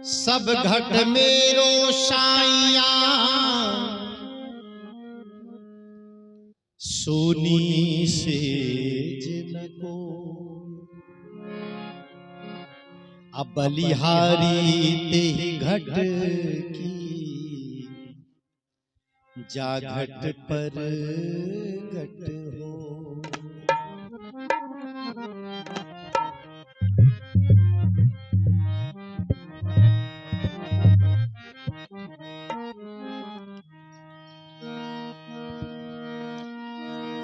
सब घट में रोशाइयां सोनी सेज नको अब बलिहारी ते घट की जा घट पर घट हो।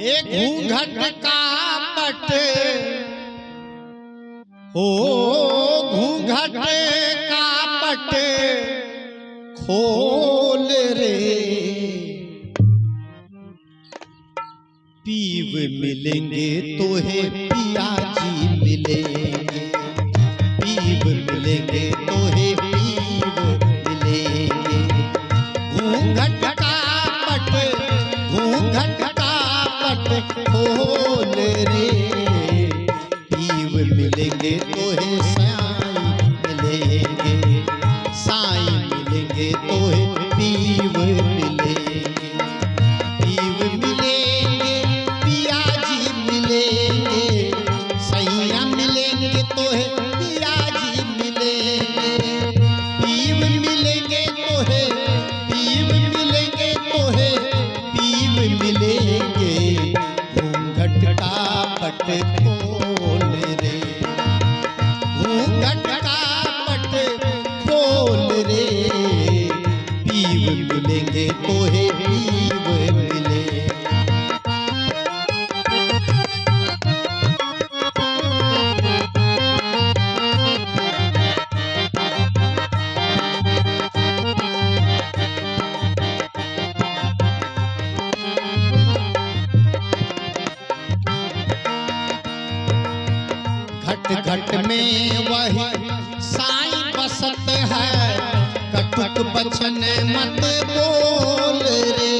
एक घूंघट का पट हो घूंघट का पट खोल रे पीव मिलेंगे तो है पिया जी मिलेंगे पीव मिलेंगे तो है पीव मिलेंगे। घूंघट का पट खोल रे पीव मिलेंगे तो है साईं मिलेंगे साईं मिलेंगे तो है पीव मिलेंगे पीव मिलेंगे पिया जी मिलेंगे सैया मिलेंगे तो है पिया जी मिलेंगे पीव मिलेंगे तो है पीव मिलेंगे तो है पीव मिलेंगे। घूंघट का पट खोल रे घूंघट का पट खोल रे पीव मिलेंगे तो है पीव मिले। घट घट में वही साईं बसत है कटुक बचन मत बोल रे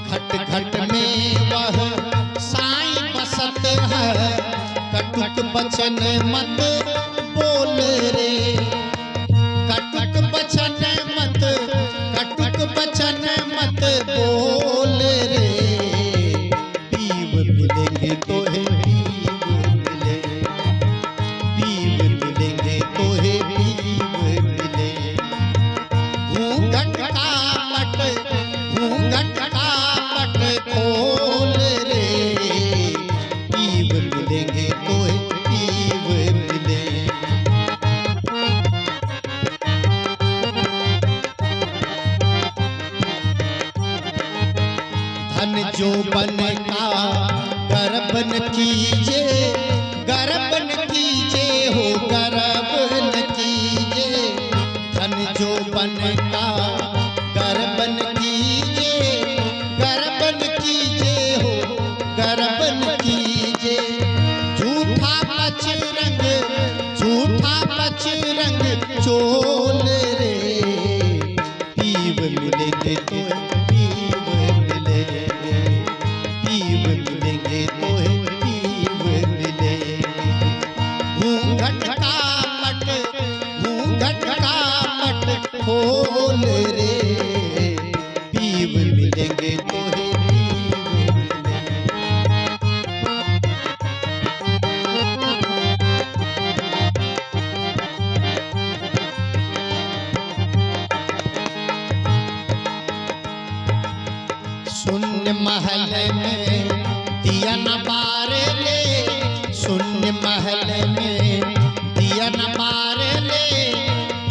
घट घट में वह साईं बसत है कटुक बचन मत बोल रे कटुक बचन मत बोल रे पीव मिलेंगे तो है पीव मिलेंगे तो है पीव मिले। घूंघट का पट खोल रे पीव मिलेंगे तो है पीव मिले। धन जो बन का गर्बन कीजे हो गर्बन कीजे धन जो बन का गर्बन कीजे हो गर्बन कीजे। झूठा पच रंग चोल रे पीव मिलेंगे तो पीव मिलेंगे पीव मिलेंगे तो है पीव मिलेंगे। घूंघट का पट खोल रे पीव मिलेंगे तो है पीव मिलेंगे। शून्य महल में दिया न बार ले शून्य महल में दिया न बार ले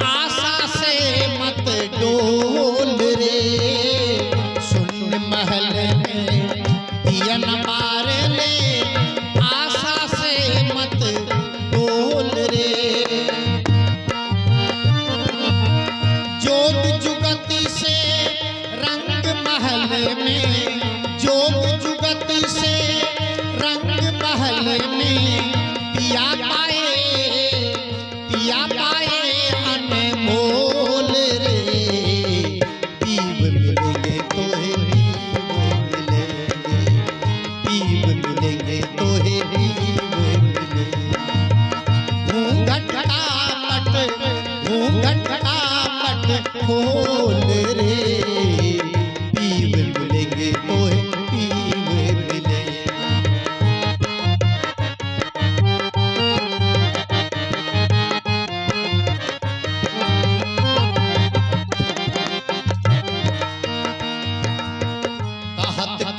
आशा से मत डोल रे शून्य महल में दिया न बार ले आशा से मत डोल रे। जोग जुगति से रंग महल में जोग जुगति से रंग महल में पिया पाए अनमोल रे पीव मिलेंगे तो है पीव मिलेंगे पीव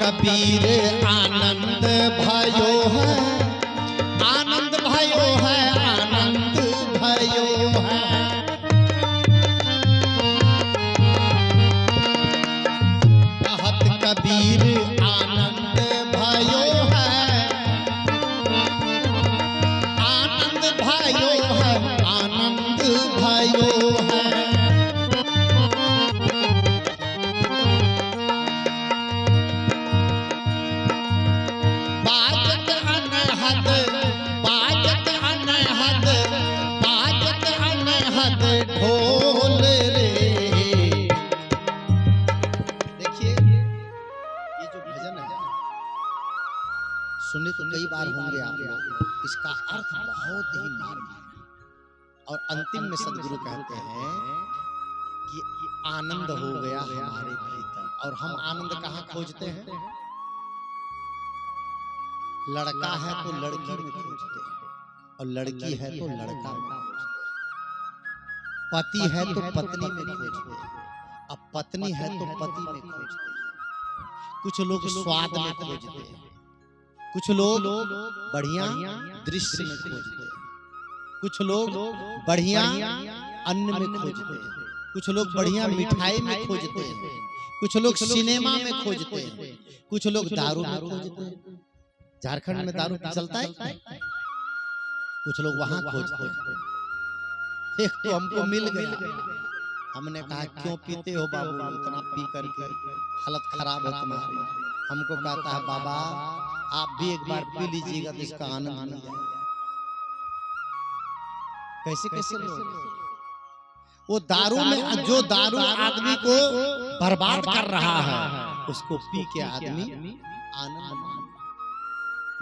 कबीर आनंद भयो है, आनंद भयो है, आनंद भयो है। कहत कबीर आनंद भयो है, आनंद भयो है, आनंद भयो है। ढोल रे, देखिए ये जो भजन है सुने तो कई बार होंगे आप लोग, इसका अर्थ बहुत ही मार्मिक। और अंतिम में सदगुरु कहते हैं कि आनंद हो गया हमारे भीतर। और हम आनंद कहाँ खोजते हैं? लड़का है तो लड़की में खोजते हैं, और लड़की है तो लड़का में खोजते हैं, पति है तो पत्नी में खोजते हैं, अब पत्नी है तो पति में खोजते हैं। कुछ लोग स्वाद में खोजते हैं, कुछ लोग बढ़िया दृश्य में खोजते हैं, कुछ लोग बढ़िया अन्न में खोजते हैं, कुछ लोग बढ़िया मिठाई में खोजते हैं, कुछ लोग सिनेमा में खोजते हैं, कुछ लोग दारू में खोजते हैं। झारखंड में दारू चलता है, कुछ लोग वहां खोजते हैं। एक तो हमको मिल गया, हमने कहा क्यों पीते हो बाबू, इतना पी करके हालत खराब है तुम्हारी। हमको कहता है बाबा आप भी एक बार पी लीजिएगा तो इसका आनंद मिल जाएगा। कैसे कैसे लोग वो दारू में, जो दारू आदमी को बर्बाद कर रहा है उसको पी के आदमी आनंद,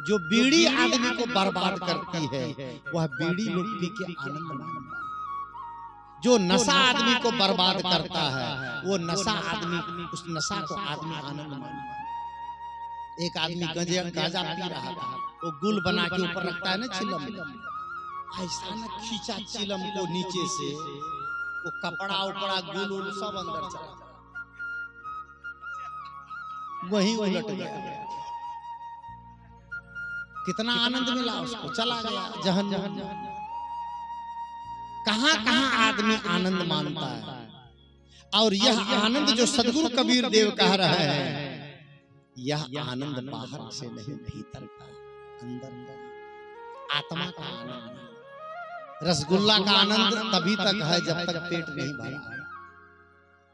जो बीड़ी आदमी को बर्बाद करती है वह बीड़ी लोग पी के आनंद मानता है। जो नशा आदमी को बर्बाद करता है वो नशा आदमी, उस नशा को आदमी आनंद मानता है। एक आदमी गांजा पी रहा था, वो गुल बना के ऊपर रखता है ना चिलम, ऐसा न खींचा चिलम को नीचे से, वो कपड़ा उपड़ा गुल सब अंदर चला, वही उलट गया। कितना आनंद मिला उसको, चला गया जहन्नम। कहां कहां आदमी आनंद मानता है। और यह आनंद जो सदगुरु कबीर देव कह रहे हैं, यह आनंद बाहर से नहीं, भीतर का, अंदर आत्मा का आनंद। रसगुल्ला का आनंद तभी तक है जब तक पेट नहीं भरा।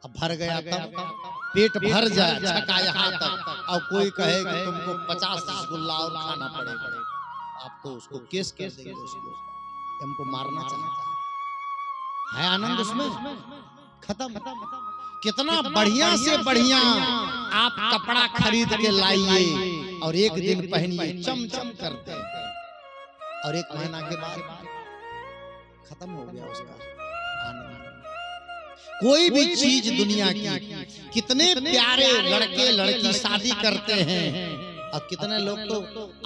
अब भर गया तब पेट भर जाए, छका यहाँ तक, और कोई कहे कि तुमको 50 रसगुल्ला और खाना पड़ेगा, आप तो उसको केस कर देंगे, उसको हमको मारना चाहता है आनंद उसमें खत्म। कितना बढ़िया से बढ़िया आप कपड़ा खरीद के लाइए और एक दिन पहनिए, चमचम करते हैं, और एक महीना के बाद खत्म हो गया उसका आनंद। कोई भी चीज दुनिया की, कितने प्यारे लड़के लड़की शादी करते हैं, और कितने लोग तो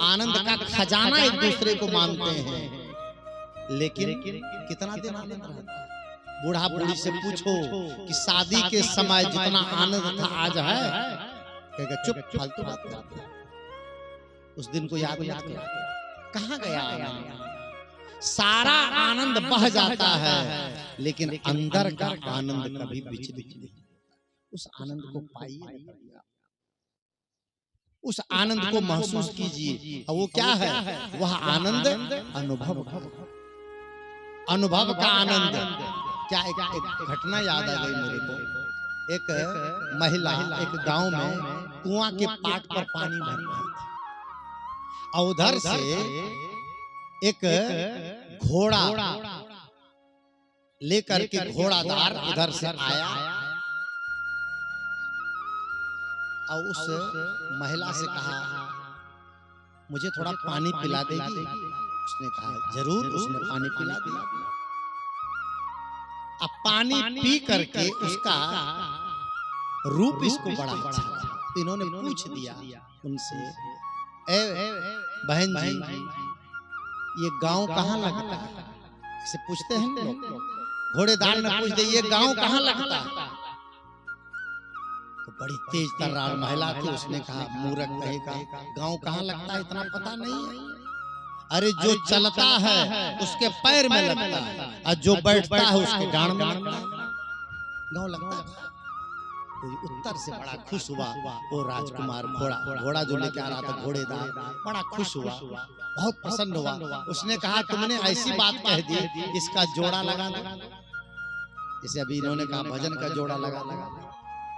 आनंद का खजाना एक दूसरे को मानते हैं, लेकिन कितना दिन आनंद रहता है। बूढ़ा बूढ़ी से पूछो कि शादी के समय जितना आनंद था आज है, कहेगा चुप, फालतू बात करते हैं, उस दिन को याद मत करो, कहां गया आनंद। सारा आनंद बह जाता है, लेकिन अंदर का आनंद कभी विचलित नहीं। उस आनंद को पाइए, उस आनंद को महसूस कीजिए। और वो क्या है? वह आनंद अनुभव, अनुभव का आनंद। क्या एक घटना याद आ गई मेरे को। एक महिला एक गांव में कुआं के पाट पर पानी भर रही थी, और उधर से एक घोड़ा लेकर के घोड़ादार उधर से आया, और उस महिला से कहा मुझे थोड़ा पानी पिला देगी? उसने कहा जरूर। उसने पानी पिला दिया। अब पानी पी करके उसका रूप इसको बड़ा अच्छा था। इन्होंने पूछ दिया उनसे, ए बहन जी ये गांव कहाँ लगता है? इसे पूछते हैं लोग। घोड़ेदार ने पूछ दिया ये गांव कहाँ लगता है? बड़ी तेज तर्रार महिला थी। उसने कहा मूर्ख कहेगा गांव कहाँ लगता है, इतना पता नहीं है। अरे जो चलता है उसके पैर में लगता है और जो बैठता है उसके डांड में लगता है, गांव लगता है। तो उत्तर से बड़ा खुश हुआ वो राजकुमार। घोड़ा जो लेके आ रहा था घोड़ेदार बड़ा खुश हुआ, बहुत प्रसन्न हुआ। उसने कहा तुमने ऐसी बात कह दी, इसका जोड़ा लगा दो। जैसे अभी इन्होंने कहा भजन का जोड़ा लगा दो,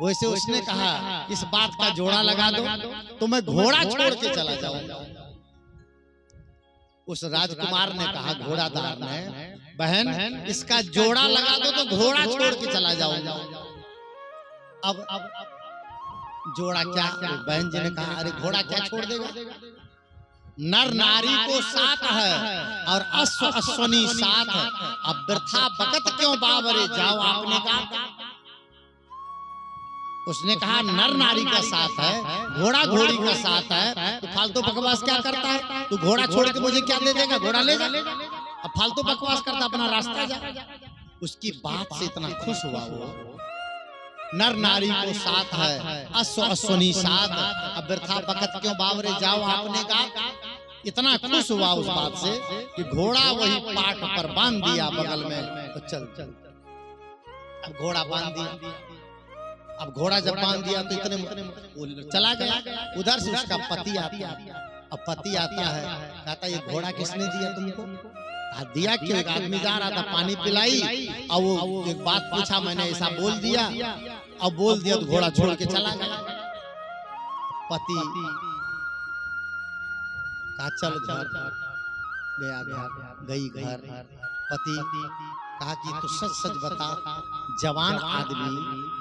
वैसे उसने कहा इस बात का जोड़ा लगा दो तो मैं घोड़ा छोड़ के चला जाऊंगा। उस राजकुमार ने कहा घोड़ादार ने, बहन इसका जोड़ा लगा दो तो घोड़ा छोड़ के चला जाऊंगा। अब जोड़ा क्या? बहन जी ने कहा अरे घोड़ा क्या छोड़ देगा, नर नारी को साथ है और अश्व अश्वनी साथ है, अब वृथा बकत क्यों बाबरे, जाओ आपने कहा। उसने कहा नर नारी का साथ है, घोड़ा घोड़ी का साथ है, तो फालतू बकवास क्या करता है? तू घोड़ा छोड़ के मुझे क्या दे देगा, घोड़ा ले जा। अब फालतू बकवास करता, अपना रास्ता जा। उसकी बात से इतना खुश हुआ वो, नर नारी को साथ है अश्व अश्वनी साथ, अब वृथा बकत क्यों बावरे, जाओ आपने कहा। इतना खुश हुआ उस बात से कि घोड़ा वही पाट पर बांध दिया बगल में, तो चल चल। अब घोड़ा बांध दिया। अब घोड़ा जब बांध दिया तो इतने चला गया। उधर से उसका पति आता है। अब पति आता है, कहता ये घोड़ा किसने दिया तुमको? दिया क्यों? एक आदमी जा रहा था पानी पिलाई और वो एक बात पूछा, मैंने ऐसा बोल दिया। अब बोल दिया तो घोड़ा छोड़ के चला गया। पति कहा चल घर, गया घर, गई घर। पति कहा कि तू सच सच बता, जवान आदमी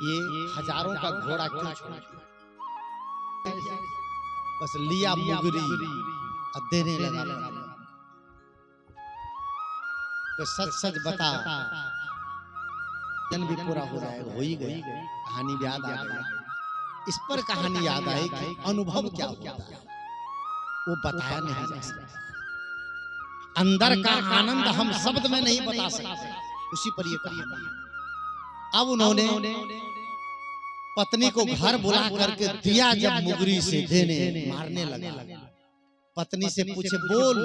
ये हजारों का घोड़ा क्यों छोड़? बस लिया मुगरी और देने लगा। तो सच सच बता, जन भी पूरा हो जाएगा। हो ही गया, कहानी याद आ गई। इस पर कहानी याद आई कि अनुभव क्या होता है वो बताया नहीं जा सकता। अंदर का आनंद हम शब्द में नहीं बता सकते, उसी पर ये कहानी। अब उन्होंने पत्नी को घर बुला करके दिया, जब मुगरी से देने मारने लगा। पत्नी से पूछे बोल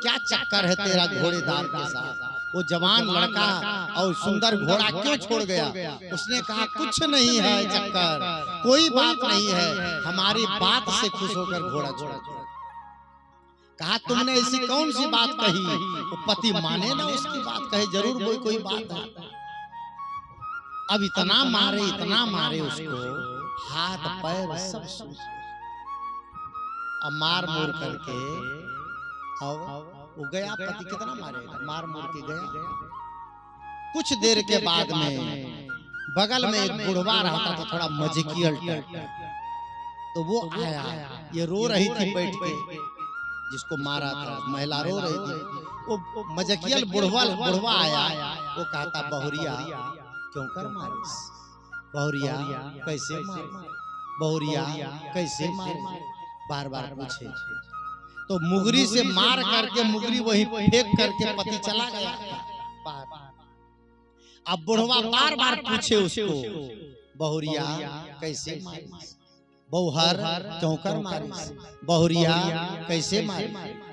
क्या चक्कर है तेरा घोड़ेदार के साथ, वो जवान लड़का और सुंदर घोड़ा क्यों छोड़ गया? उसने कहा कुछ नहीं है चक्कर, कोई बात नहीं है, हमारी बात से खुश होकर घोड़ा छोड़ा। कहा तुमने ऐसी कौन सी बात कही? वो पति माने ना उसकी बात, कहे जरूर कोई बात है। अब इतना मारे उसको, हाथ पैर सब सूज। अब मार मोर करके अब वो गया। पति कितना मारेगा, मार मोर के गया। कुछ देर के बाद में बगल में एक बुढ़वा रहता था, थोड़ा मजकियल टाइप, तो वो आया। ये रो रही थी बैठ के, जिसको मारा था महिला रो रही थी। वो मजकियल बुढ़वा आया। वो कहता बहुरिया क्यों कर मारिस, बहुरिया कैसे मार, बहुरिया कैसे मार, बार बार पूछे। तो मुगरी से मार करके मुगरी वही फेंक करके पति चला गया। अब बुढ़वा बार बार पूछे उसको, बहुरिया कैसे मारिस, बहुहर क्यों कर मारिस, बहुरिया कैसे मारिस।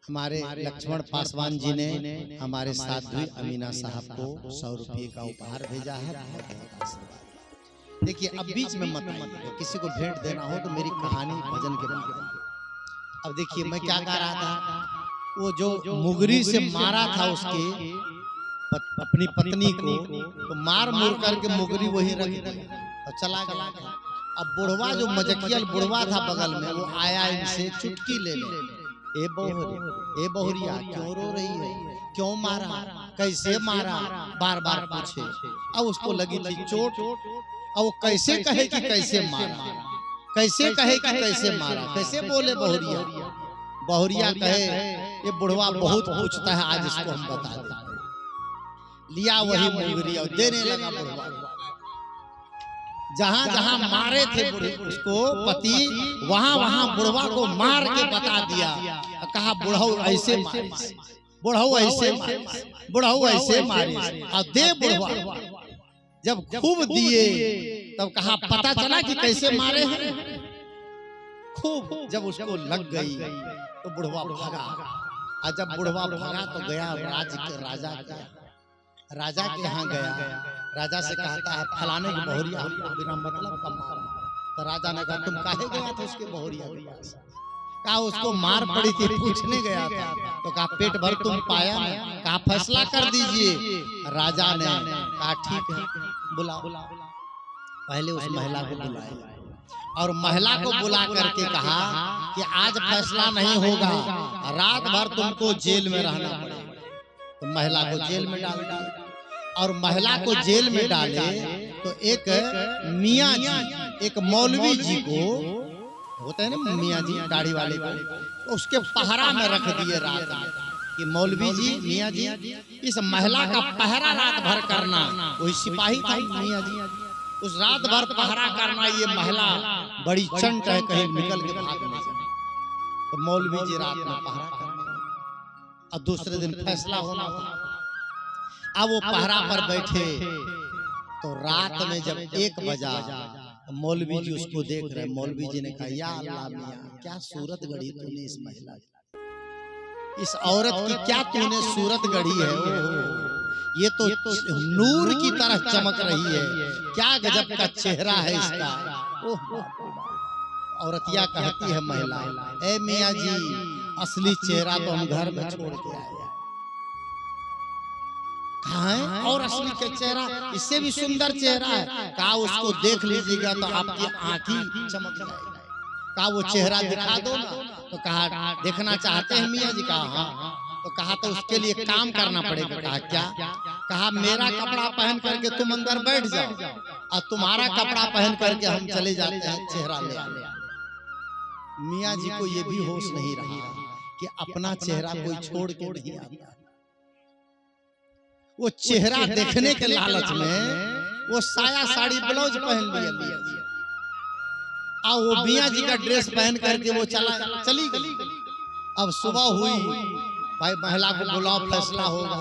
हमारे लक्ष्मण पासवान जी ने हमारे साध्वी अमीना साहब को 100 रुपये का उपहार भेजा है। बहुत बहुत आशीर्वाद। देखिए अब बीच में मत किसी को भेंट देना हो तो मेरी कहानी भजन के बाद। अब देखिए मैं क्या कह रहा था, वो जो मुगरी से मारा था उसके अपनी पत्नी को, तो मार मुर करके मुगरी वही रख दी और चला गया। अब बुढ़वा जो मजकियल बुढ़वा था बगल में, वो आया इनसे चुटकी ले ले, ए बहुरिया क्यों रो रही है, क्यों मारा, कैसे मारा, बार बार पूछे। अब उसको लगी थी चोट। अब वो कैसे कहे कि कैसे मारा, कैसे कहे कि कैसे मारा, कैसे बोले बहुरिया। बहुरिया कहे ये बुढ़वा बहुत पूछता है, आज इसको हम बता दें। लिया वही मुगरी और देने लगा बुढ़वा। जहां जहां मारे थे उसको पति, वहां वहां बुढ़वा को मार के बता दिया। कहा बुढ़ऊ ऐसे मारे, बुढ़ऊ ऐसे मारे, बुढ़ऊ ऐसे मारे। और दे बुढ़वा जब खूब दिए तब कहा पता चला कि कैसे मारे हैं। खूब जब उसको लग गई तो बुढ़वा भागा। और जब बुढ़वा भागा तो गया राजा के यहाँ गया। राजा से कहता है फलाने की बहुरिया हमको बिना मतलब का मारा। तो राजा ने कहा तुम काहे गया था उसके बहुरिया के पास? कहा उसको मार पड़ी थी, पूछने गया था। तो कहा पेट भर तुम पाया ना? कहा फैसला कर दीजिए। राजा ने कहा ठीक है बुलाओ। पहले उस महिला को बुलाया और महिला को बुला करके कहा कि आज फैसला नहीं होगा, रात भर तुमको जेल में रहना पड़ेगा। तो महिला को जेल में डाल दिया। और महिला को जेल में डाले तो एक मियाँ जी, एक मौलवी जी को, होता है ना मियाँ जी दाढ़ी वाले को, उसके पहरा में रख दिए रात में कि मौलवी जी मियाँ जी इस महिला का पहरा रात भर करना। वही सिपाही था मियाँ जी, उस रात भर पहरा करना। ये महिला बड़ी चंट है, कहीं निकल के भाग नहीं जाए। तो मौलवी जी रात में पहरा करना और दूसरे दिन फैसला होना था। अब वो पहरा पर बैठे तो रात में जब 1 बजा तो मौलवी जी उसको देख रहे। मौलवी जी ने कहा या अल्लाह मियां क्या सूरत गढ़ी तूने इस महिला की, इस औरत की क्या तूने सूरत गढ़ी है। ये तो नूर की तरह चमक रही है, क्या गजब का चेहरा है इसका। औरतिया कहती है महिला, ए मियाँ जी असली चेहरा तो हम घर में छोड़ के आए। है और असली का चेहरा इससे भी सुंदर चेहरा है। कहा उसको देख लीजिएगा तो आपकी आंखें चमक जाएगी। कहा वो चेहरा दिखा दो ना। तो कहा देखना चाहते हैं मियाँ जी? कहा हाँ। तो कहा तो उसके लिए काम करना पड़ेगा। कहा क्या? कहा मेरा कपड़ा पहन करके तुम अंदर बैठ जाओ और तुम्हारा कपड़ा पहन करके हम चले जाते हैं चेहरा ले आने। मियाँ जी को ये भी होश नहीं रहा कि अपना चेहरा कोई छोड़ के नहीं आता। वो चेहरा देखने के लालच में वो साया साड़ी ब्लाउज पहन लिया मियाँ जी। और वो मियाँ जी का ड्रेस पहन करके वो चली गई। अब सुबह हुई, भाई महिला को बुलाओ फैसला होगा।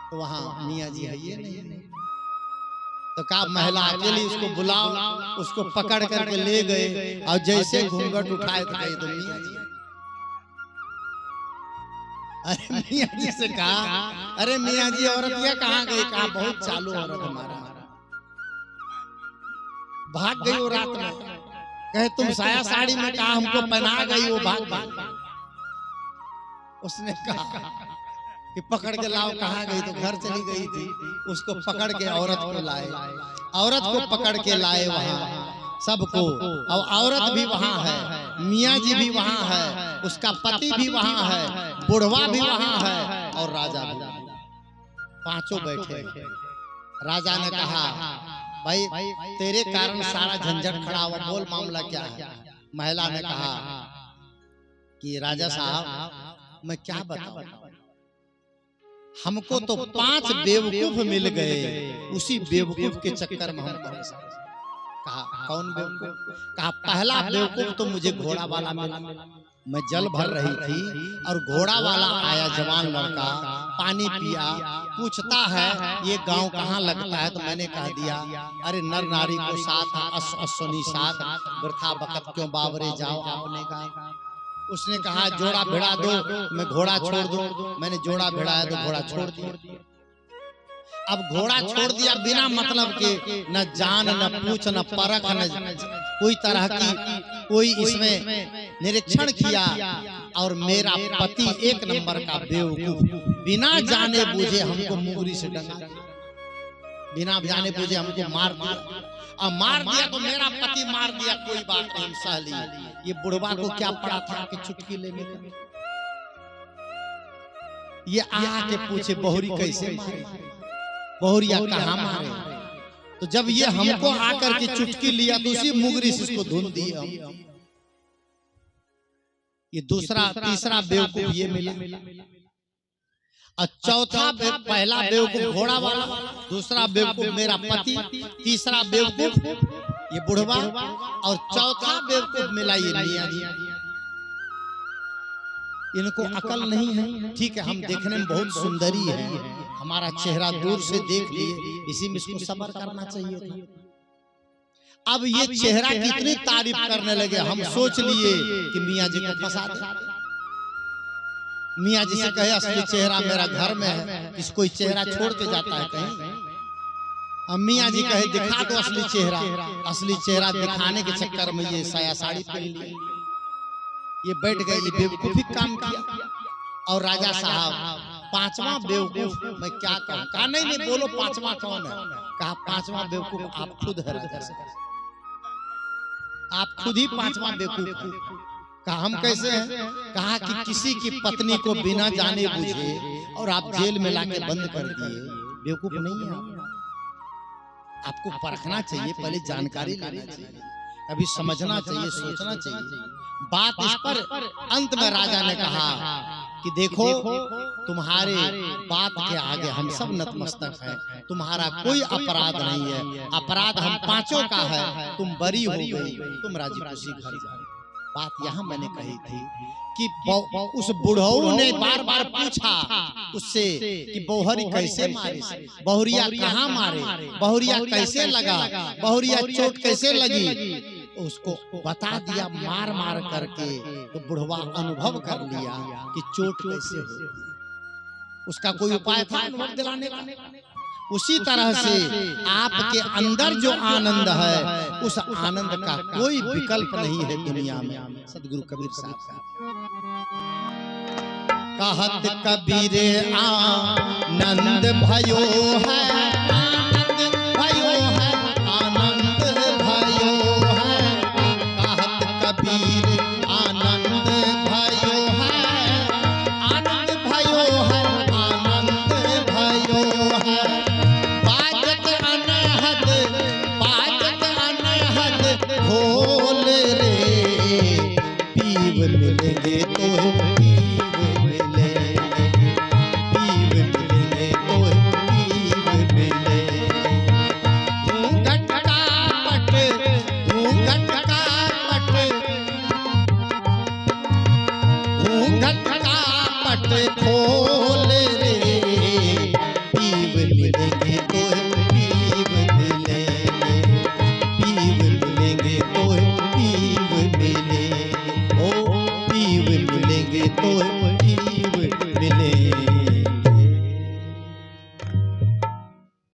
तो वहाँ मियाँ जी है ये नहीं। तो कहा महिला अकेली उसको बुलाओ। उसको पकड़ करके ले गए और जैसे घूंघट उठाए तो गए तो मियाँ जी। अरे मियाँ जी से कहा अरे मियाँ जी औरत ये कहाँ गई? कहा बहुत चालू औरत हमारा भाग गई वो रात में। कहे तुम साया साड़ी में, कहा हमको पहना गई वो भाग गई। उसने कहा कि पकड़ के लाओ। कहाँ गई? तो घर चली गई थी। उसको पकड़ के औरत को लाए, औरत को पकड़ के लाए वहाँ सबको। और औरत भी वहाँ है, मियाँ जी भी वहाँ है, उसका पति भी वहाँ है, बुढ़वा भी वहाँ है और राजा भी। पांचों बैठे। राजा ने कहा भाई तेरे कारण सारा झंझट खड़ा हुआ, बोल मामला क्या है? महिला ने कहा कि राजा साहब मैं क्या बताऊं, हमको तो 5 बेवकूफ मिल गए, उसी बेवकूफ के चक्कर में हम परेशान। कहा कौन बेवकूफ? कहा पहला बेवकूफ तो मुझे घोड़ा वाला मिला। मैं जल भर रही थी और घोड़ा वाला आया, जवान लड़का, पानी पिया, पूछता है ये गांव कहाँ लगता है? तो मैंने कह दिया अरे नर नारी को साथ अश्वनी साथ, वृथा बकत क्यों बावरे जाओ आपने कहा। उसने कहा जोड़ा भिड़ा दो, मैं घोड़ा छोड़ दूं। मैंने जोड़ा भिड़ाया तो घोड़ा छोड़ दिया। अब घोड़ा छोड़ दिया बिना मतलब के, न जान न पूछ न परख न कोई तरह की कोई इसमें निरीक्षण किया। और मेरा पति 1 नंबर का बेवकूफ बिना जाने बूझे हमको मुंगरी से डंगा, बिना जाने बूझे हमको मार दिया। और मार दिया तो मेरा पति मार दिया, कोई बात नहीं सह ली। ये बुढ़वा को क्या पड़ा था कि चुटकी लेने का? ये आके पूछे बहुरी कैसे मारे, बहुरिया कहाँ मारे? तो जब ये हमको आकर के चुटकी लिया तो उसी मुंगरी से इसको धुन दी हम। ये दूसरा तीसरा बेवकूफ ये मिला। और चौथा पहला बेवकूफ घोड़ा वाला, दूसरा बेवकूफ मेरा पति, तीसरा बेवकूफ ये बुढ़वा, और चौथा बेवकूफ मिला ये मियां जी। इनको अकल नहीं है। ठीक है, हम देखने में बहुत सुंदरी है, हमारा चेहरा दूर से देख लिए, इसी में इसको सब्र करना चाहिए था। अब ये चेहरा की इतनी तारीफ करने लगे, हम सोच लिए कि मियां जी को फंसा दे। मियां जी से कहे असली चेहरा मेरा घर में है, किस कोई चेहरा छोड़ के जाता है कहीं। अब मियां जी कहे दिखा दो असली चेहरा। असली चेहरा दिखाने के चक्कर में ये साया साड़ी पहन ली, ये बैठ गए, ये बेवकूफी काम किया। और राजा साहब पांचवा बेवकूफ मैं क्या कहूं, कहा नहीं नहीं बोलो पांचवा कौन है। कहा पांचवा बेवकूफ आप खुद है राजा साहब, आप खुद ही पांचवा बेवकूफ। कहा हम कैसे हैं। कहा कि किसी की पत्नी को बिना जाने बुझे और आप जेल में लाके बंद कर दिए, बेवकूफ नहीं है। आपको परखना चाहिए, पहले जानकारी लेना चाहिए, अभी समझना चाहिए, सोचना चाहिए। बात इस पर अंत में राजा ने कहा कि देखो तुम्हारे बात के आगे हम सब नतमस्तक हैं, तुम्हारा कोई अपराध नहीं है, अपराध हम पांचों का है, तुम बरी हो गई, तुम राजी खुशी घर जाओ। बात यहाँ मैंने कही थी कि उस बुढ़ऊ ने बार बार पूछा उससे कि बहुरी कैसे मारे, बहुरिया कहाँ मारे, बहुरिया कैसे लगा, बहुरिया चोट कैसे लगी। उसको बता दिया मार मार करके, तो बुढ़वा अनुभव कर लिया कि चोट कैसे हो। उसका कोई उपाय था अनुभव दिलाने का। उसी तरह से आपके अंदर जो आनंद है, उस आनंद का कोई विकल्प नहीं है दुनिया में। सदगुरु कबीर साहब कहत कबीर आनंद भयो है, आनंद भयो है, आनंद भयो है। कहत कबीर आनंद भयो है, आनंद भयो है, आनंद भयो है। बाजत अनहद, बाजत अनहद ढोल रे, पीव मिलेंगे तो पीव मिलेंगे, पीव मिलेंगे तो पीव मिलेंगे। घूंघट का पट, घूंघट का पट, घूंघट का पट खोल रे, पीव मिलेंगे तो पीव मिलेंगे, पीव मिलेंगे तो पीव मिलेंगे, ओ पीव मिलेंगे तो